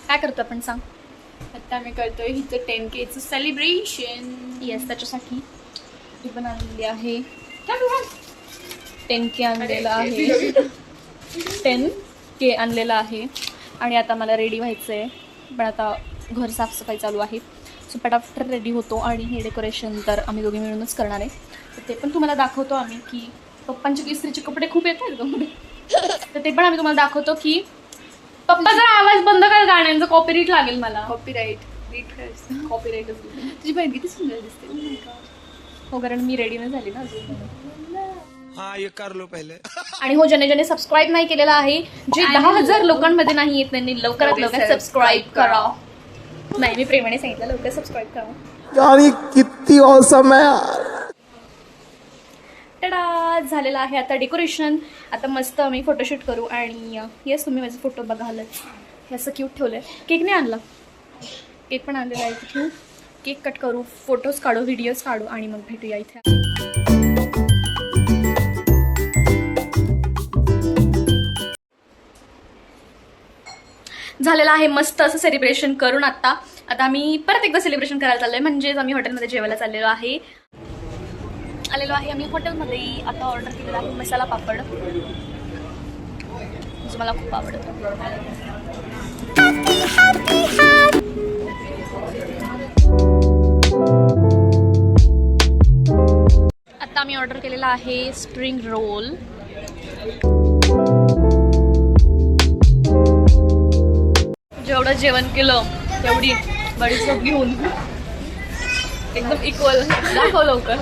काय करतो आपण सांग. आता आम्ही करतोय हिचं 10K सेलिब्रेशन. येस, त्याच्यासाठी ही पण आणलेली आहे. 10K आणलेला आहे. 10K आणलेला आहे. आणि आता मला रेडी व्हायचं आहे, पण आता घर साफसफाई चालू आहे. सो पटापट रेडी होतो आणि हे डेकोरेशन तर आम्ही दोघे मिळूनच करणार आहे. तर ते पण तुम्हाला दाखवतो आम्ही की पप्पांचे इस्त्रीचे कपडे खूप येत आहेत गं. तर ते पण आम्ही तुम्हाला दाखवतो की पप्पाचा आवाज बंद कर, गाण्यांचं कॉपीराईट लागेल मला. कॉपीराईट तुझी बहीण किती सुंदर दिसते. हो, कारण मी रेडी नाही झाली ना अजून. हाँ ये कर लो पहले. आणि हो, ज्याने सबस्क्राईब नाही केलेला आहे, जे 10,000 लोकांमध्ये नाही आहेत, त्यांनी लवकरात लवकर सबस्क्राईब करा. नाही, मी प्रेमाने सांगितलं लवकर सबस्क्राईब करा. यार किती औसम है यार. टडा, झालेलं आहे आता डेकोरेशन. आता मस्त आम्ही फोटोशूट करू. आणि येस, तुम्ही माझे फोटो बघाल. हे असं क्यूट ठेवलंय. केक नाही आणला, केक पण आणलेला आहे. तिथून केक कट करू, फोटोज काढू, व्हिडिओज काढू आणि मग भेटूया इथे. झालेलं आहे मस्त असं सेलिब्रेशन करून. आता आम्ही परत एकदा सेलिब्रेशन करायला चाललो आहे, म्हणजेच आम्ही हॉटेलमध्ये जेवायला चाललेलो आहे. आम्ही हॉटेलमध्ये. आता ऑर्डर केलेला आहे मसाला पापड, जो मला खूप आवडतं. आता आम्ही ऑर्डर केलेला आहे स्प्रिंग रोल. जेवढं जेवण केलं तेवढी बडीशोप घेऊन एकदम इक्वल, दाखव लवकर,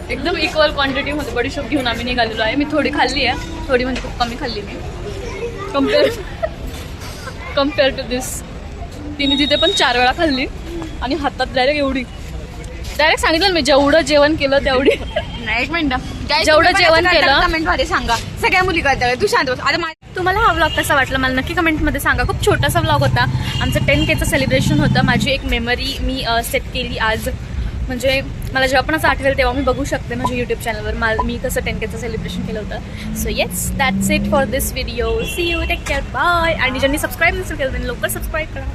एकदम इक्वल क्वांटिटीमध्ये बडीशोप घेऊन आम्ही निघालेलो आहे. मी थोडी खाल्ली आहे, थोडी म्हणजे खूप कमी खाल्ली मी कम्पेअर टू दिस. तिने तिथे पण 4 वेळा खाल्ली आणि हातात डायरेक्ट सांगितलं मी जेवढं जेवण केलं तेवढी. नाही, एक मिनिट, जेवढं जेवण केलं कमेंट मध्ये सांगा. सगळ्या मुली करतात, तू शांत बस. आता तुम्हाला हा व्लॉग कसा वाटला मला नक्की कमेंटमध्ये सांगा. खूप छोटासा व्लॉग होता. आमचं 10Kचं सेलिब्रेशन होतं. माझी एक मेमरी मी सेट केली आज. म्हणजे मला जेव्हा पण असं आठवेल तेव्हा मी बघू शकते माझ्या यूट्यूब चॅनलवर मी कसं 10Kचं सेलिब्रेशन केलं होतं. So yes, that's it for this video. See you, take care, bye. आणि ज्यांनी सबस्क्राईब नसेल केलं त्यांनी लवकर सबस्क्राईब करा.